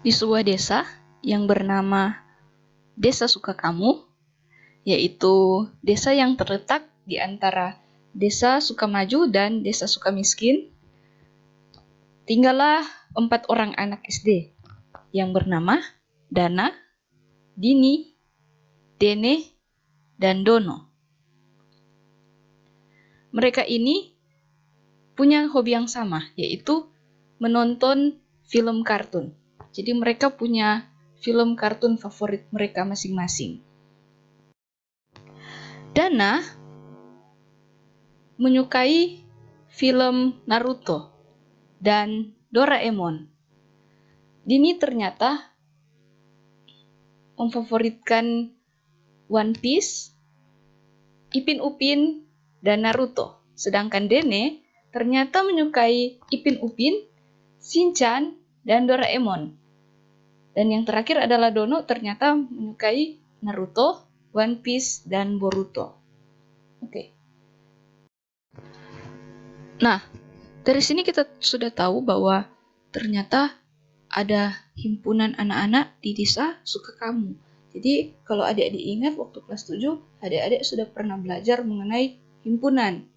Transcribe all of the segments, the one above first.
di sebuah desa yang bernama Desa Sukakamu, yaitu desa yang terletak di antara Desa Sukamaju dan Desa Sukamiskin. Tinggallah 4 orang anak SD yang bernama Dana, Dini, Dene, dan Dono. Mereka ini punya hobi yang sama, yaitu menonton film kartun. Jadi mereka punya film kartun favorit mereka masing-masing. Dana menyukai film Naruto dan Doraemon. Dini ternyata memfavoritkan One Piece, Ipin Upin, dan Naruto. Sedangkan Dene ternyata menyukai Ipin Upin, Shinchan, dan Doraemon. Dan yang terakhir adalah Dono ternyata menyukai Naruto, One Piece, dan Boruto. Oke. Nah, dari sini kita sudah tahu bahwa ternyata ada himpunan anak-anak di Desa Sukakamu. Jadi, kalau adik-adik ingat waktu kelas 7, adik-adik sudah pernah belajar mengenai himpunan.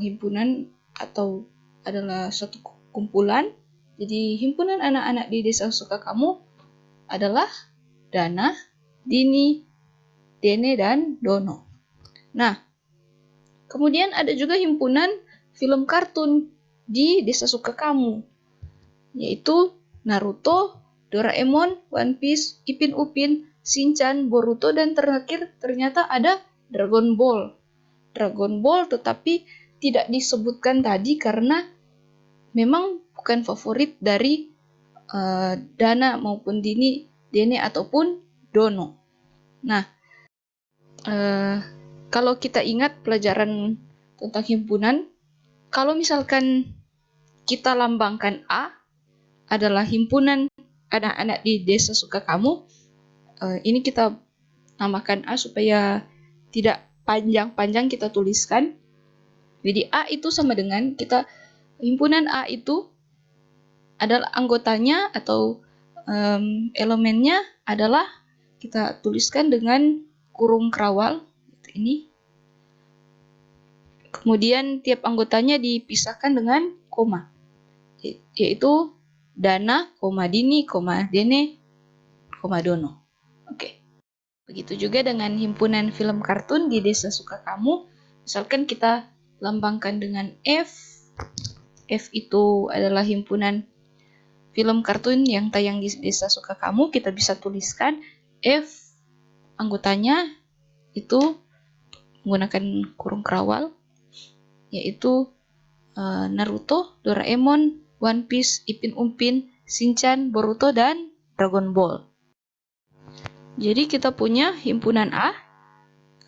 Himpunan atau adalah suatu kumpulan. Jadi, himpunan anak-anak di Desa Sukakamu adalah Dana, Dini, Dene, dan Dono. Nah, kemudian ada juga himpunan film kartun di Desa Sukakamu, yaitu Naruto, Doraemon, One Piece, Ipin Upin, Shinchan, Boruto, dan terakhir ternyata ada Dragon Ball. Dragon Ball tetapi tidak disebutkan tadi karena memang bukan favorit dari Dana maupun Dini, Dene ataupun Dono. Nah, kalau kita ingat pelajaran tentang himpunan, kalau misalkan kita lambangkan A adalah himpunan anak-anak di Desa Sukakamu, ini kita namakan A supaya tidak panjang-panjang kita tuliskan. Jadi A itu sama dengan himpunan A itu adalah anggotanya atau elemennya adalah kita tuliskan dengan kurung kerawal ini. Kemudian tiap anggotanya dipisahkan dengan koma, yaitu Dana, Dini, Dene, Dono. Oke. Begitu juga dengan himpunan film kartun di Desa Sukakamu. Misalkan kita lambangkan dengan F. F itu adalah himpunan film kartun yang tayang di Desa Sukakamu. Kita bisa tuliskan F anggotanya itu menggunakan kurung kerawal, yaitu Naruto, Doraemon, One Piece, Ipin Upin, Shinchan, Boruto, dan Dragon Ball. Jadi kita punya himpunan A.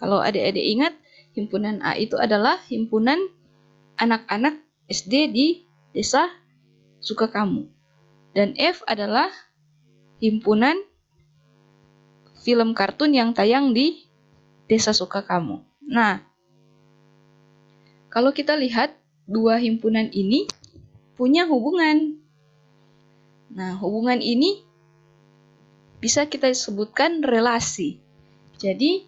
Kalau adik-adik ingat, himpunan A itu adalah himpunan anak-anak SD di Desa Sukakamu. Dan F adalah himpunan film kartun yang tayang di Desa Sukakamu. Nah, kalau kita lihat dua himpunan ini punya hubungan. Nah, hubungan ini bisa kita sebutkan relasi. Jadi,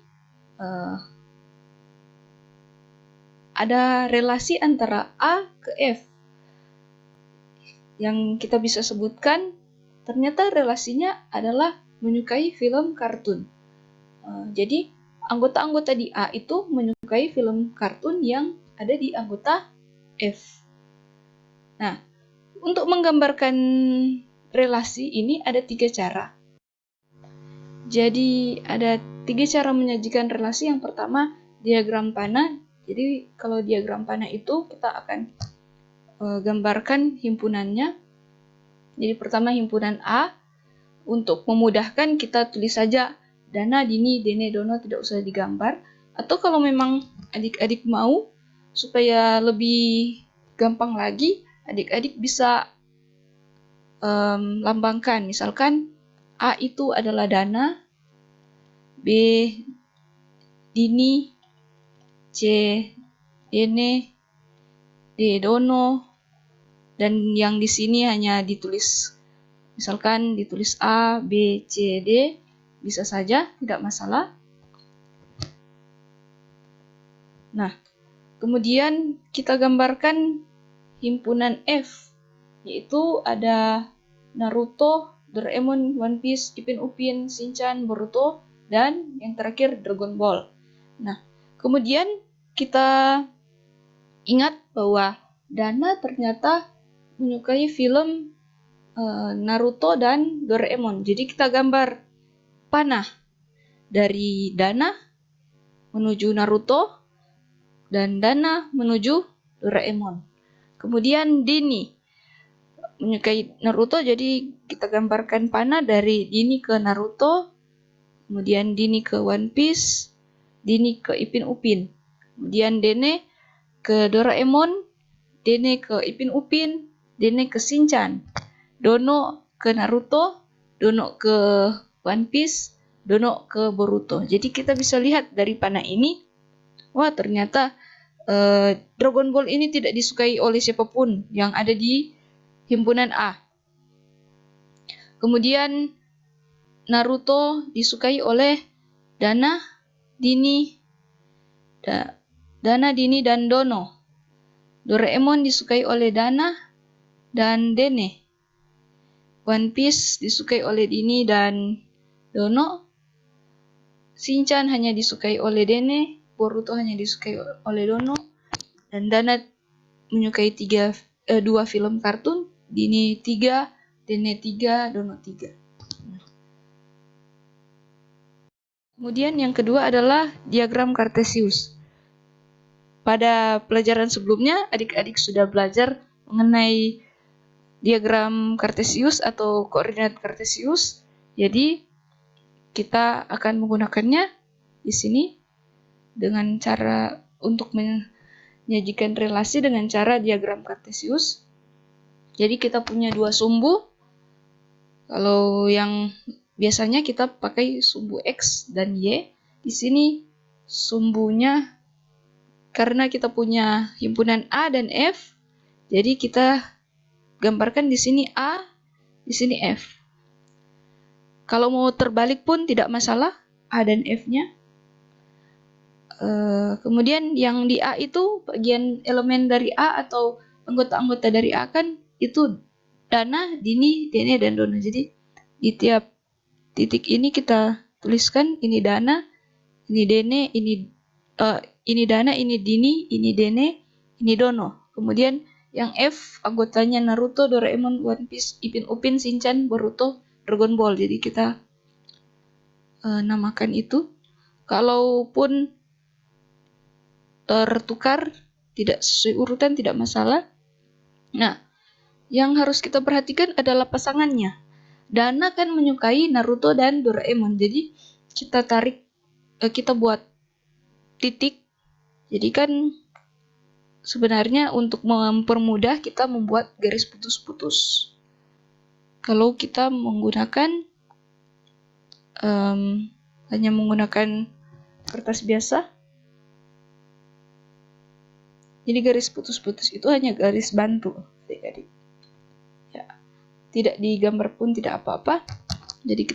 ada relasi antara A ke F yang kita bisa sebutkan ternyata relasinya adalah menyukai film kartun. Jadi, anggota-anggota di A itu menyukai film kartun yang ada di anggota F. Nah, untuk menggambarkan relasi ini ada 3 cara. Jadi ada 3 cara menyajikan relasi. Yang pertama, diagram panah. Jadi kalau diagram panah itu kita akan gambarkan himpunannya. Jadi pertama himpunan A. Untuk memudahkan kita tulis saja Dana, Dini, Dene, Dono, tidak usah digambar. Atau kalau memang adik-adik mau supaya lebih gampang lagi, adik-adik bisa lambangkan. Misalkan A itu adalah Dana, B Dini, C Dene, D Dono, dan yang di sini hanya ditulis Misalkan ditulis A, B, C, D, bisa saja, tidak masalah. Nah, kemudian kita gambarkan himpunan F, yaitu ada Naruto, Doraemon, One Piece, Ipin Upin, Shinchan, Boruto, dan yang terakhir Dragon Ball. Nah, kemudian kita ingat bahwa Dana ternyata menyukai film Naruto dan Doraemon. Jadi kita gambar panah dari Dana menuju Naruto dan Dana menuju Doraemon. Kemudian Dini menyukai Naruto, jadi kita gambarkan panah dari Dini ke Naruto, kemudian Dini ke One Piece, Dini ke Ipin Upin, kemudian Dene ke Doraemon, Dene ke Ipin Upin, Dene ke Shinchan, Dono ke Naruto, Dono ke One Piece, Dono ke Boruto. Jadi kita bisa lihat dari panah ini, wah ternyata Dragon Ball ini tidak disukai oleh siapapun yang ada di himpunan A. Kemudian Naruto disukai oleh Dana, Dini, dan Dono. Doraemon disukai oleh Dana dan Dene. One Piece disukai oleh Dini dan Dono. Shinchan hanya disukai oleh Dene. Boruto hanya disukai oleh Dono. Dan Dana menyukai 2 film kartun. Dini 3, Dene 3, Dono 3. Kemudian yang kedua adalah diagram Kartesius. Pada pelajaran sebelumnya, adik-adik sudah belajar mengenai diagram Kartesius atau koordinat Kartesius. Jadi, kita akan menggunakannya di sini dengan cara untuk menyajikan relasi dengan cara diagram Kartesius. Jadi, kita punya 2 sumbu. Kalau yang biasanya kita pakai sumbu X dan Y. Di sini sumbunya karena kita punya himpunan A dan F, jadi kita gambarkan di sini A, di sini F. Kalau mau terbalik pun tidak masalah, A dan F-nya. Kemudian yang di A itu bagian elemen dari A atau anggota-anggota dari A kan itu Dana, Dini, Dene, dan Dono. Jadi di tiap titik ini kita tuliskan ini Dana, ini Dene, ini Dana, ini Dini, ini Dene, ini Dono. Kemudian yang F anggotanya Naruto, Doraemon, One Piece, Ipin Upin, Shinchan, Boruto, Dragon Ball. Jadi kita namakan itu. Kalaupun tertukar tidak sesuai urutan tidak masalah. Nah, yang harus kita perhatikan adalah pasangannya. Dana kan menyukai Naruto dan Doraemon. Jadi kita buat titik. Jadi kan sebenarnya untuk mempermudah kita membuat garis putus-putus. Kalau kita menggunakan hanya menggunakan kertas biasa, jadi garis putus-putus itu hanya garis bantu, adik-adik. Ya, tidak digambar pun tidak apa-apa. Jadi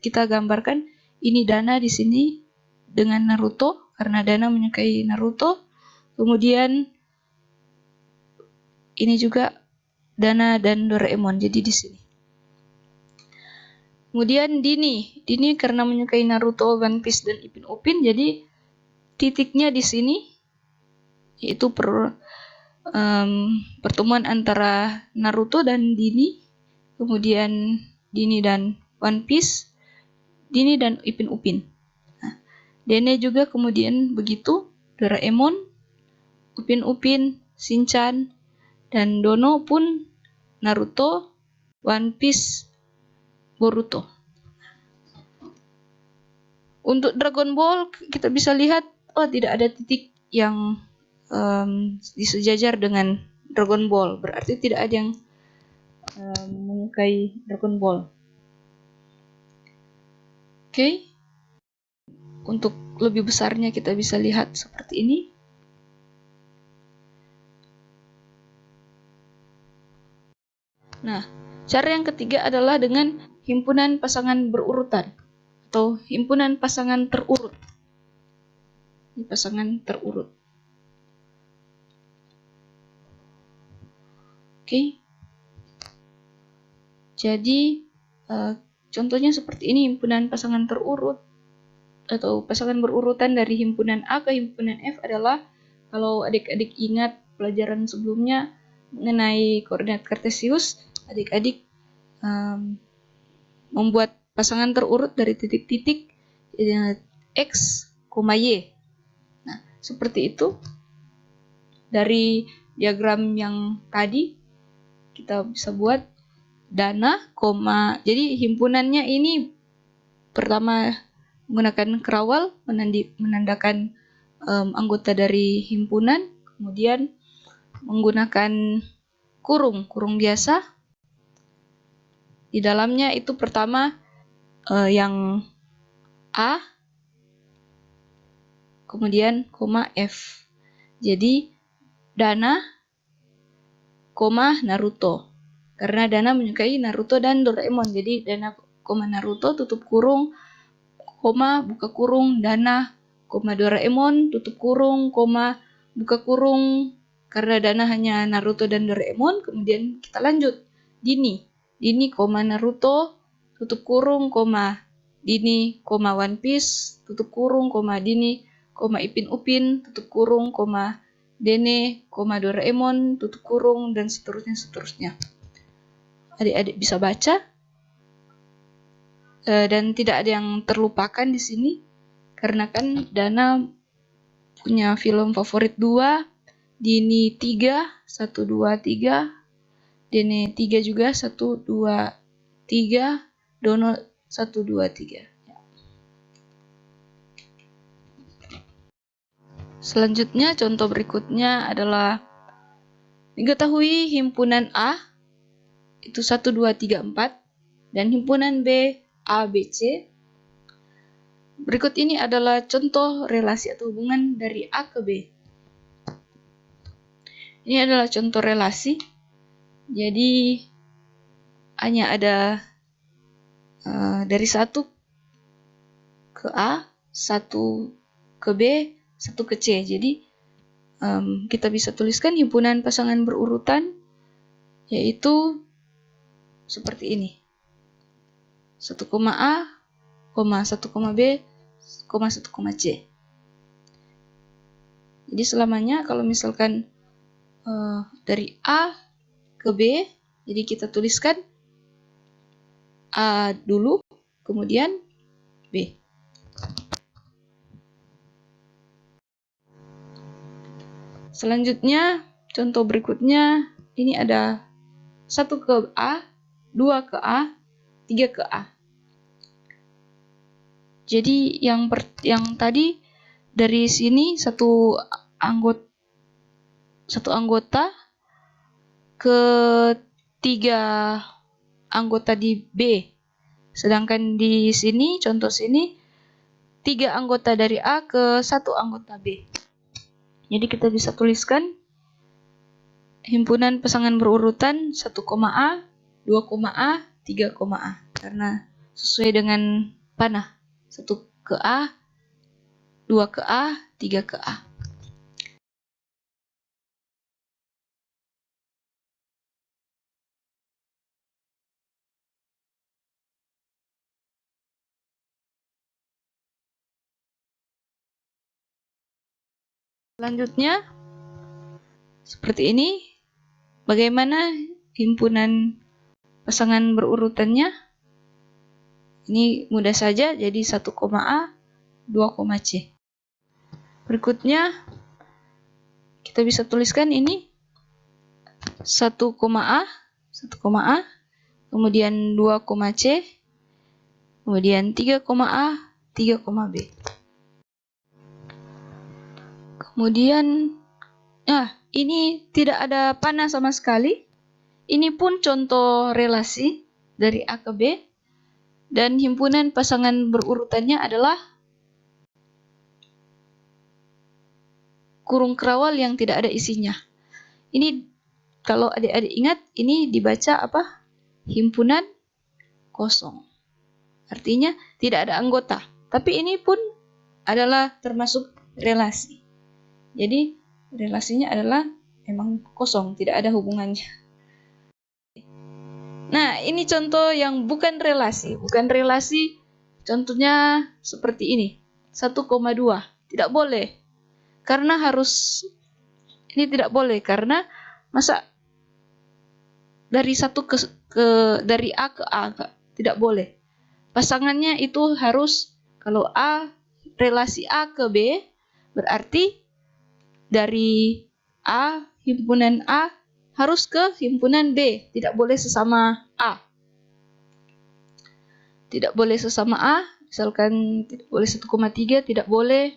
kita gambarkan ini Dana di sini dengan Naruto karena Dana menyukai Naruto. Kemudian ini juga Dana dan Doraemon. Jadi di sini. Kemudian Dini karena menyukai Naruto, One Piece, dan Ipin Upin, jadi titiknya di sini yaitu pertemuan antara Naruto dan Dini, kemudian Dini dan One Piece, Dini dan Ipin Upin. Nah, Dene juga kemudian begitu, Doraemon, Ipin Upin, Shinchan, dan Dono pun Naruto, One Piece, Boruto. Untuk Dragon Ball kita bisa lihat tidak ada titik yang disejajar dengan Dragon Ball, berarti tidak ada yang menyukai Dragon Ball. Oke. Untuk lebih besarnya kita bisa lihat seperti ini. Nah, Cara yang ketiga adalah dengan himpunan pasangan berurutan atau himpunan pasangan terurut. Ini pasangan terurut. Oke. Jadi contohnya seperti ini, himpunan pasangan terurut atau pasangan berurutan dari himpunan A ke himpunan F adalah, kalau adik-adik ingat pelajaran sebelumnya mengenai koordinat kartesius, adik-adik membuat pasangan terurut dari titik-titik X, Y. Nah, seperti itu. Dari diagram yang tadi kita bisa buat dana, jadi himpunannya ini pertama menggunakan kerawal menandakan anggota dari himpunan, kemudian menggunakan kurung biasa. Di dalamnya itu pertama yang A, kemudian koma F. Jadi Dana, Naruto. Karena Dana menyukai Naruto dan Doraemon. Jadi Dana, Naruto, tutup kurung, buka kurung, Dana, Doraemon, tutup kurung, buka kurung. Karena Dana hanya Naruto dan Doraemon. Kemudian kita lanjut. Dini, Naruto, tutup kurung, Dini, One Piece, tutup kurung, Dini, Ipin Upin, tutup kurung, Dene, Doraemon, tutup kurung, dan seterusnya. Adik-adik bisa baca, dan tidak ada yang terlupakan di sini, karena kan Dana punya film favorit 2, Dini 3, 1, 2, 3, Dene 3 juga, 1, 2, 3, Dono 1, 2, 3. Selanjutnya, contoh berikutnya adalah diketahui himpunan A itu 1, 2, 3, 4 dan himpunan B A, B, C. Berikut ini adalah contoh relasi atau hubungan dari A ke B. Ini adalah contoh relasi. Jadi hanya ada dari 1 ke A, 1 ke B, 1 ke C. Jadi kita bisa tuliskan himpunan pasangan berurutan yaitu seperti ini. 1, A, 1, B, 1, C. Jadi selamanya kalau misalkan dari A ke B, jadi kita tuliskan A dulu, kemudian B. Selanjutnya, contoh berikutnya, ini ada 1 ke A, 2 ke A, 3 ke A. Jadi yang tadi dari sini satu anggota ke 3 anggota di B. Sedangkan di sini, contoh sini, 3 anggota dari A ke 1 anggota B. Jadi kita bisa tuliskan himpunan pasangan berurutan 1, A, 2, A, 3, A. Karena sesuai dengan panah. 1 ke A, 2 ke A, 3 ke A. Selanjutnya, seperti ini. Bagaimana himpunan pasangan berurutannya? Ini mudah saja, jadi 1, A, 2, C. Berikutnya, kita bisa tuliskan ini 1, A, 1, A, kemudian 2, C, kemudian 3, A, 3, B. Kemudian, ini tidak ada panah sama sekali. Ini pun contoh relasi dari A ke B. Dan himpunan pasangan berurutannya adalah kurung kerawal yang tidak ada isinya. Ini kalau adik-adik ingat, ini dibaca apa? himpunan kosong. Artinya tidak ada anggota. Tapi ini pun adalah termasuk relasi. Jadi relasinya adalah memang kosong, tidak ada hubungannya. Nah, ini contoh yang bukan relasi. Bukan relasi, contohnya seperti ini. 1,2. Tidak boleh. Karena harus, ini tidak boleh. Karena masa dari dari A ke A, tidak boleh. Pasangannya itu harus, kalau A, relasi A ke B, berarti dari A, himpunan A, harus ke himpunan B, tidak boleh sesama A. Tidak boleh sesama A, misalkan tidak boleh 1,3, tidak boleh.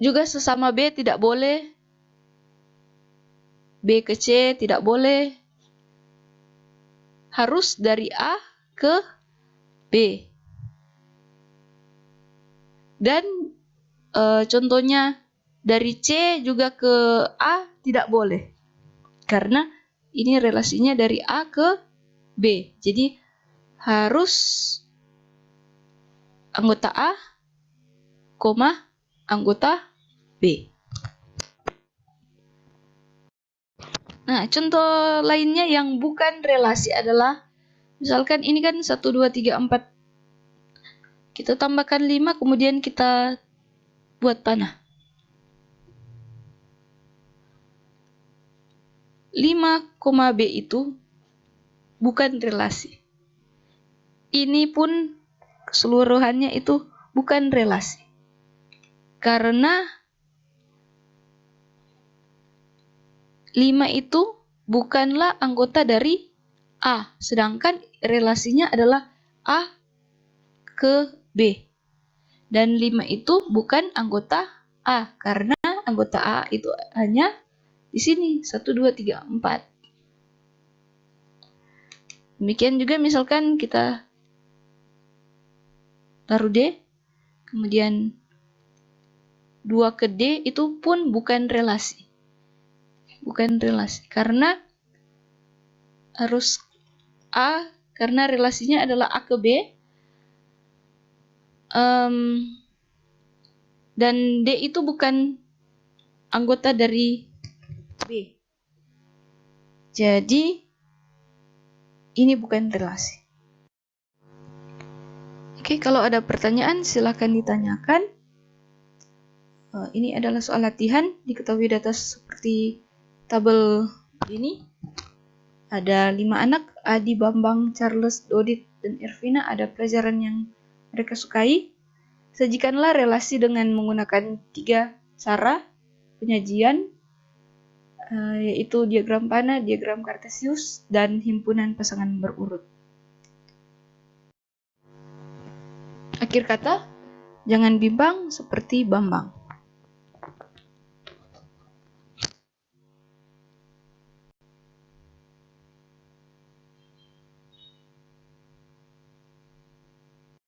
Juga sesama B tidak boleh. B ke C tidak boleh. Harus dari A ke B. Dan contohnya dari C juga ke A tidak boleh. Karena ini relasinya dari A ke B. Jadi harus anggota A, anggota B. Nah, contoh lainnya yang bukan relasi adalah, misalkan ini kan 1, 2, 3, 4. Kita tambahkan 5, kemudian kita buat panah. 5, B itu bukan relasi. Ini pun keseluruhannya itu bukan relasi. Karena 5 itu bukanlah anggota dari A, sedangkan relasinya adalah A ke B. Dan 5 itu bukan anggota A, karena anggota A itu hanya di sini 1, 2, 3, 4. Demikian juga misalkan kita taruh D, kemudian 2 ke D itu pun bukan relasi. Bukan relasi, karena harus A, karena relasinya adalah A ke B, dan D itu bukan anggota dari B. Jadi ini bukan relasi. Oke, kalau ada pertanyaan silakan ditanyakan. Ini adalah soal latihan. Diketahui di atas seperti tabel ini. Ada 5 anak, Adi, Bambang, Charles, Dodit, dan Irvina. Ada pelajaran yang mereka sukai. Sajikanlah relasi dengan menggunakan 3 cara penyajian, yaitu diagram panah, diagram kartesius, dan himpunan pasangan berurut. Akhir kata, jangan bimbang seperti Bambang.